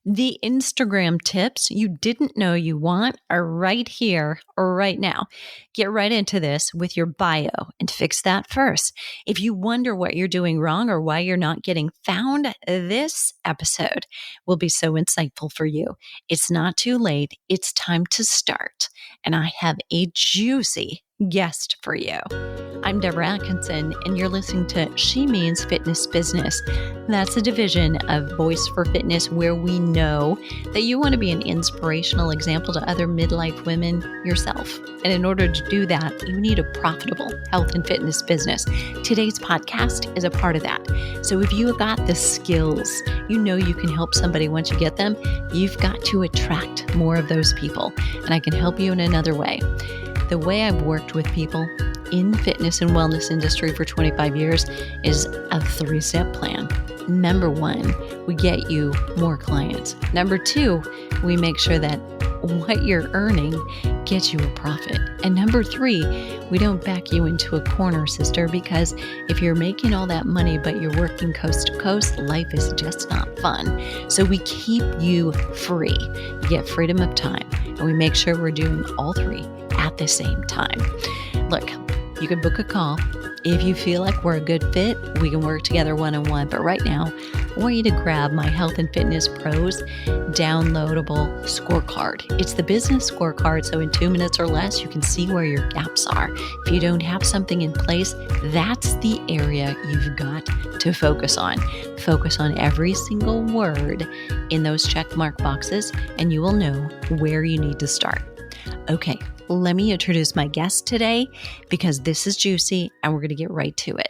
The Instagram tips you didn't know you want are right here or right now. Get right into this with your bio and fix that first. If you wonder what you're doing wrong or why you're not getting found, this episode will be so insightful for you. It's not too late. It's time to start. And I have a juicy guest for you. I'm Deborah Atkinson, and you're listening to She Means Fitness Business. That's a division of Voice for Fitness where we know that you want to be an inspirational example to other midlife women yourself. And in order to do that, you need a profitable health and fitness business. Today's podcast is a part of that. So if you got the skills, you know you can help somebody once you get them, you've got to attract more of those people. And I can help you in another way. The way I've worked with people in the fitness and wellness industry for 25 years is a 3-step plan. Number 1, we get you more clients. Number 2, we make sure that what you're earning gets you a profit. And number 3, we don't back you into a corner, sister, because if you're making all that money but you're working coast to coast, life is just not fun. So we keep you free. You get freedom of time, and we make sure we're doing all 3 at the same time. Look, you can book a call. If you feel like we're a good fit, we can work together one-on-one. But right now, I want you to grab my Health and Fitness Pros downloadable scorecard. It's the business scorecard, so in 2 minutes or less, you can see where your gaps are. If you don't have something in place, that's the area you've got to focus on. Focus on every single word in those check mark boxes, and you will know where you need to start. Okay, let me introduce my guest today because this is juicy and we're going to get right to it.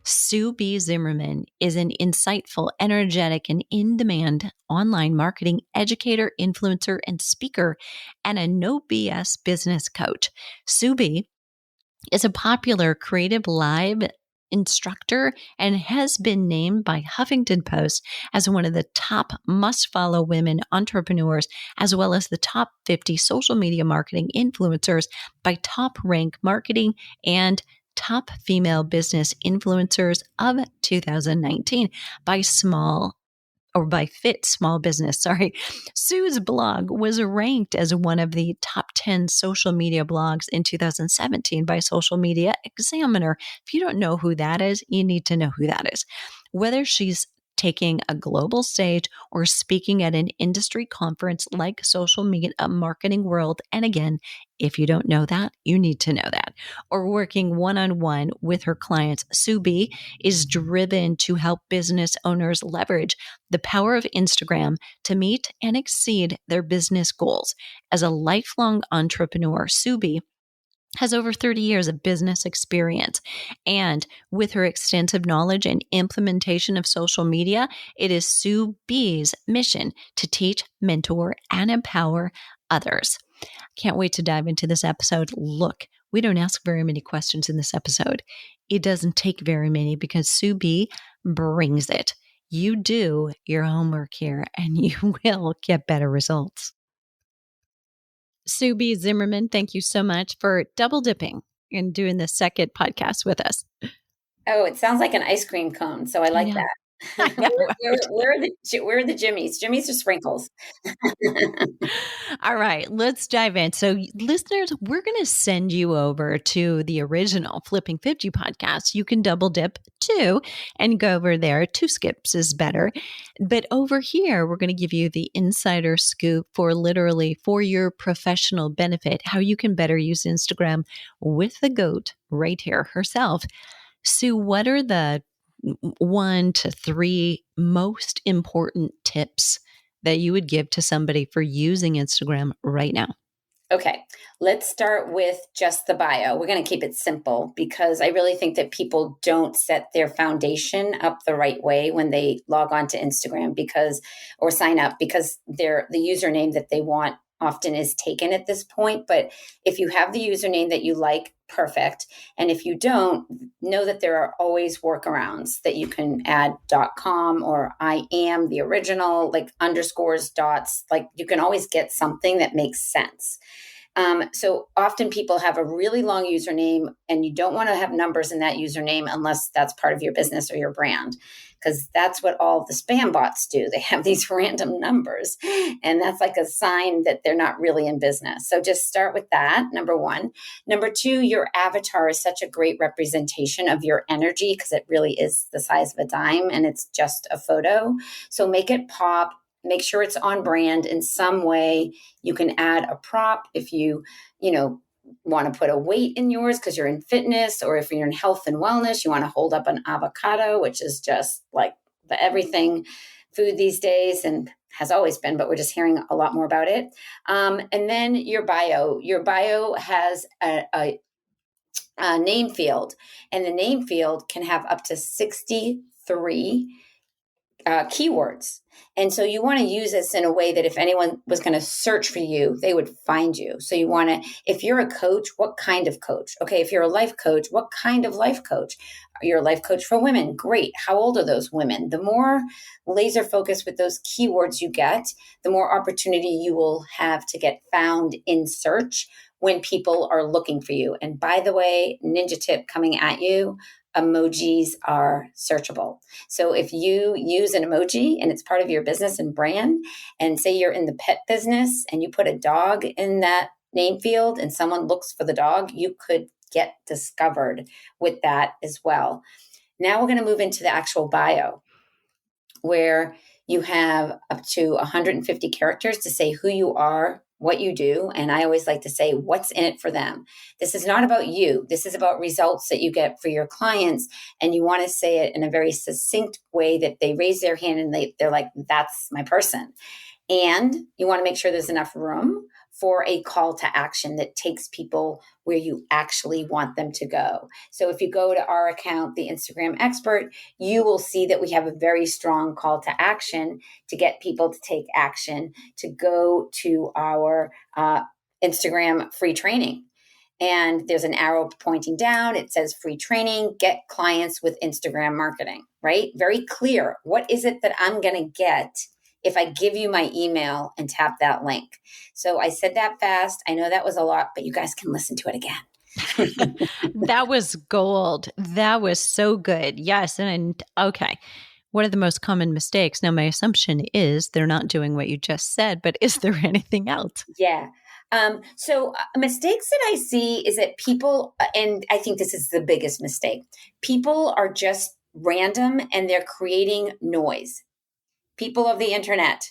Sue B. Zimmerman is an insightful, energetic, and in-demand online marketing educator, influencer, and speaker, and a no BS business coach. Sue B. is a popular creative live instructor and has been named by Huffington Post as one of the top must-follow women entrepreneurs, as well as the top 50 social media marketing influencers by Top Rank Marketing and Top Female Business Influencers of 2019 by Fit Small Business. Sue's blog was ranked as one of the top 10 social media blogs in 2017 by Social Media Examiner. If you don't know who that is, you need to know who that is. Whether she's taking a global stage or speaking at an industry conference like Social Media Marketing World, and again, if you don't know that, you need to know that, or working one-on-one with her clients, Sue B. is driven to help business owners leverage the power of Instagram to meet and exceed their business goals. As a lifelong entrepreneur, Sue B. has over 30 years of business experience. And with her extensive knowledge and implementation of social media, it is Sue B's mission to teach, mentor, and empower others. Can't wait to dive into this episode. Look, we don't ask very many questions in this episode. It doesn't take very many because Sue B brings it. You do your homework here and you will get better results. Sue B. Zimmerman, thank you so much for double dipping and doing the second podcast with us. Oh, it sounds like an ice cream cone, so I like that. Where are the Jimmies? Jimmies or sprinkles? All right, let's dive in. So listeners, we're going to send you over to the original Flipping 50 podcast. You can double dip too and go over there. 2 skips is better. But over here, we're going to give you the insider scoop for your professional benefit, how you can better use Instagram with the GOAT right here herself. Sue, what are the 1 to 3 most important tips that you would give to somebody for using Instagram right now? Okay, let's start with just the bio. We're going to keep it simple because I really think that people don't set their foundation up the right way when they log on to Instagram or sign up because the username that they want often is taken at this point. But if you have the username that you like, perfect. And if you don't, know that there are always workarounds that you can add .com or I am the original, like underscores, dots, like you can always get something that makes sense. So often people have a really long username and you don't want to have numbers in that username unless that's part of your business or your brand. because that's what all the spam bots do. They have these random numbers, and that's like a sign that they're not really in business. So just start with that, number one. Number two, your avatar is such a great representation of your energy because it really is the size of a dime and it's just a photo. So make it pop. Make sure it's on brand in some way. You can add a prop if you want to put a weight in yours because you're in fitness, or if you're in health and wellness, you want to hold up an avocado, which is just like the everything food these days and has always been, but we're just hearing a lot more about it. And then your bio. Your bio has a name field, and the name field can have up to 63 keywords. And so you want to use this in a way that if anyone was going to search for you, they would find you. So you want to, if you're a coach, what kind of coach? Okay, if you're a life coach, what kind of life coach? You're a life coach for women. Great. How old are those women? The more laser focused with those keywords you get, the more opportunity you will have to get found in search when people are looking for you. And by the way, ninja tip coming at you, emojis are searchable. So if you use an emoji and it's part of your business and brand, and say you're in the pet business and you put a dog in that name field and someone looks for the dog, you could get discovered with that as well. Now we're going to move into the actual bio, where you have up to 150 characters to say who you are, what you do. And I always like to say, what's in it for them? This is not about you. This is about results that you get for your clients. And you want to say it in a very succinct way that they raise their hand and they're like, that's my person. And you want to make sure there's enough room for a call to action that takes people where you actually want them to go. So if you go to our account, the Instagram Expert, you will see that we have a very strong call to action to get people to take action, to go to our Instagram free training. And there's an arrow pointing down. It says free training, get clients with Instagram marketing, right? Very clear. What is it that I'm going to get if I give you my email and tap that link? So I said that fast. I know that was a lot, but you guys can listen to it again. That was gold. That was so good. Yes. And okay. What are the most common mistakes? Now, my assumption is they're not doing what you just said, but is there anything else? Yeah. So mistakes that I see is that people, and I think this is the biggest mistake, people are just random and they're creating noise. People of the internet,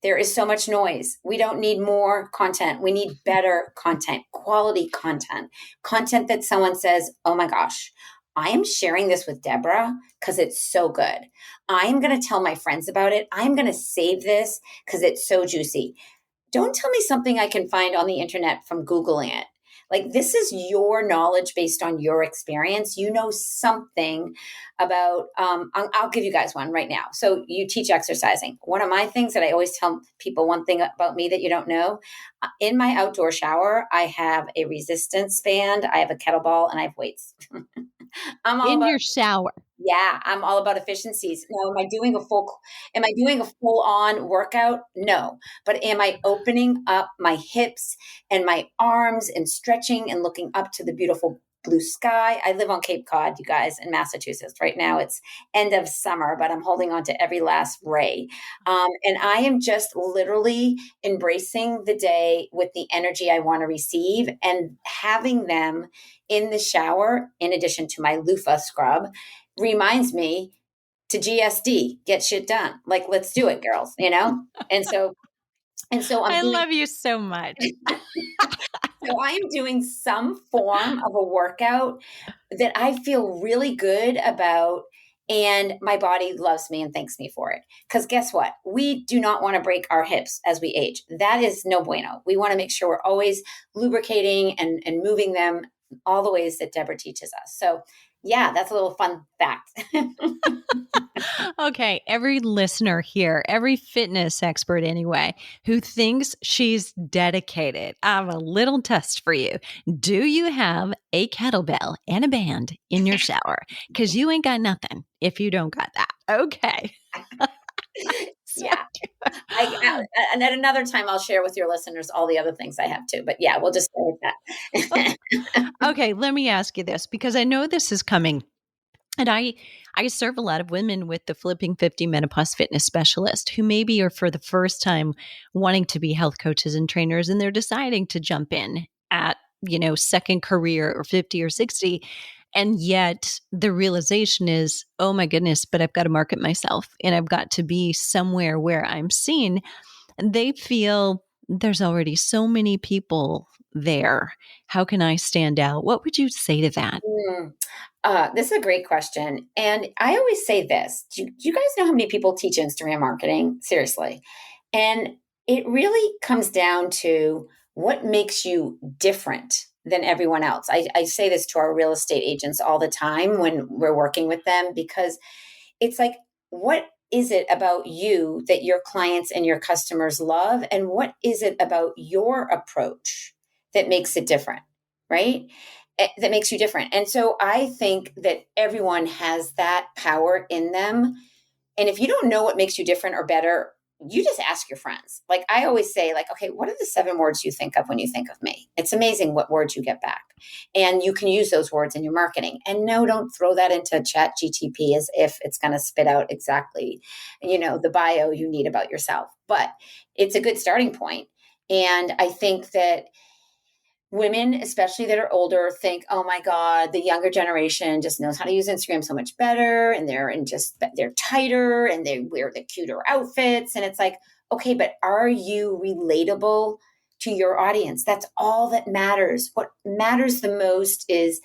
there is so much noise. We don't need more content. We need better content, quality content, content that someone says, oh my gosh, I am sharing this with Deborah because it's so good. I am going to tell my friends about it. I'm going to save this because it's so juicy. Don't tell me something I can find on the internet from Googling it. Like, this is your knowledge based on your experience. You know something about, I'll give you guys one right now. So you teach exercising. One of my things that I always tell people, one thing about me that you don't know, in my outdoor shower, I have a resistance band, I have a kettlebell, and I have weights. I'm all In about your shower. Yeah, I'm all about efficiencies. Now, am I doing a full on workout? No. But am I opening up my hips and my arms and stretching and looking up to the beautiful blue sky? I live on Cape Cod, you guys, in Massachusetts. Right now it's end of summer, but I'm holding on to every last ray. And I am just literally embracing the day with the energy I want to receive, and having them in the shower, in addition to my loofah scrub, reminds me to GSD, get shit done. Like, let's do it, girls, you know? And so, I'm I doing, love you so much. so I am doing some form of a workout that I feel really good about. And my body loves me and thanks me for it. Because guess what? We do not want to break our hips as we age. That is no bueno. We want to make sure we're always lubricating and moving them all the ways that Deborah teaches us. So, yeah, that's a little fun fact. Okay, every listener here, every fitness expert anyway, who thinks she's dedicated, I have a little test for you. Do you have a kettlebell and a band in your shower? Because you ain't got nothing if you don't got that. Okay. So Yeah. And at another time, I'll share with your listeners all the other things I have too. But yeah, we'll just go with that. okay, let me ask you this because I know this is coming And I serve a lot of women with the Flipping 50 Menopause Fitness Specialist who maybe are for the first time wanting to be health coaches and trainers, and they're deciding to jump in at, second career or 50 or 60. And yet the realization is, oh my goodness, but I've got to market myself and I've got to be somewhere where I'm seen. And they feel there's already so many people there. How can I stand out? What would you say to that? This is a great question. And I always say this. Do you guys know how many people teach Instagram marketing? Seriously. And it really comes down to what makes you different than everyone else. I say this to our real estate agents all the time when we're working with them, because it's like, what is it about you that your clients and your customers love? And what is it about your approach that makes it different? Right? That makes you different. And so I think that everyone has that power in them. And if you don't know what makes you different or better, you just ask your friends. Like I always say, like, okay, what are the 7 words you think of when you think of me? It's amazing what words you get back. And you can use those words in your marketing. And no, don't throw that into Chat GTP as if it's going to spit out exactly, the bio you need about yourself. But it's a good starting point. And I think that women, especially that are older, think, oh my God, the younger generation just knows how to use Instagram so much better. And they're tighter and they wear the cuter outfits. And it's like, okay, but are you relatable to your audience? That's all that matters. What matters the most is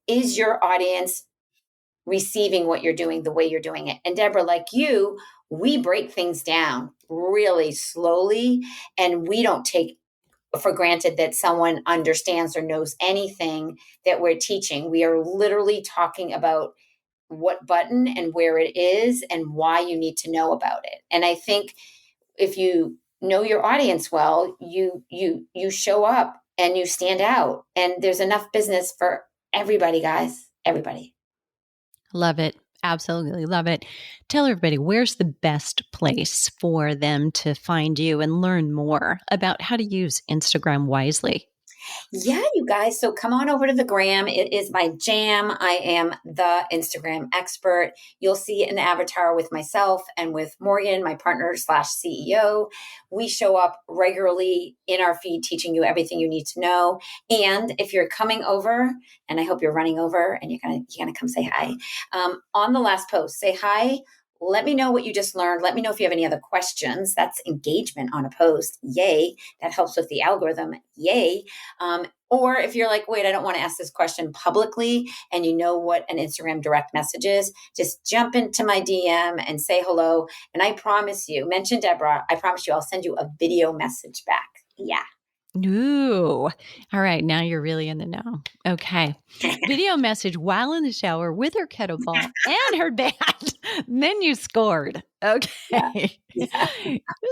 your audience receiving what you're doing the way you're doing it? And Deborah, like you, we break things down really slowly, and we don't take for granted that someone understands or knows anything that we're teaching. We are literally talking about what button and where it is and why you need to know about it. And I think if you know your audience well, you show up and you stand out, and there's enough business for everybody, guys, everybody. Love it. Absolutely love it. Tell everybody, where's the best place for them to find you and learn more about how to use Instagram wisely? Yeah, you guys. So come on over to the gram. It is my jam. I am the Instagram expert. You'll see an avatar with myself and with Morgan, my partner / CEO. We show up regularly in our feed, teaching you everything you need to know. And if you're coming over, and I hope you're running over and you're gonna come say hi, on the last post, say hi. Let me know what you just learned. Let me know if you have any other questions. That's engagement on a post. Yay. That helps with the algorithm. Yay. Or if you're like, wait, I don't want to ask this question publicly, and you know what an Instagram direct message is, just jump into my DM and say hello. And I promise you, mention Deborah, I promise you, I'll send you a video message back. Yeah. Ooh. All right. Now you're really in the know. Okay. Video message while in the shower with her kettlebell and her bat. Then you scored. Okay. Yeah.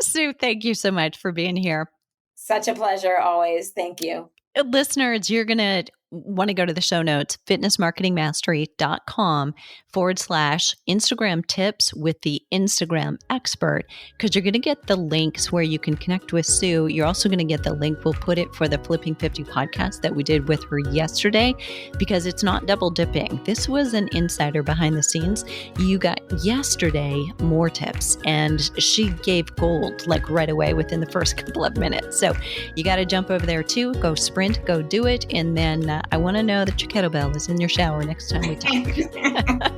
Sue, thank you so much for being here. Such a pleasure always. Thank you. Listeners, you're going to want to go to the show notes, fitnessmarketingmastery.com/Instagram tips with the Instagram expert, because you're going to get the links where you can connect with Sue. You're also going to get the link. We'll put it for the Flipping 50 podcast that we did with her yesterday, because it's not double dipping. This was an insider behind the scenes. You got yesterday more tips, and she gave gold like right away within the first couple of minutes. So you got to jump over there too. Go sprint, go do it. And then I want to know that your kettlebell is in your shower next time we talk.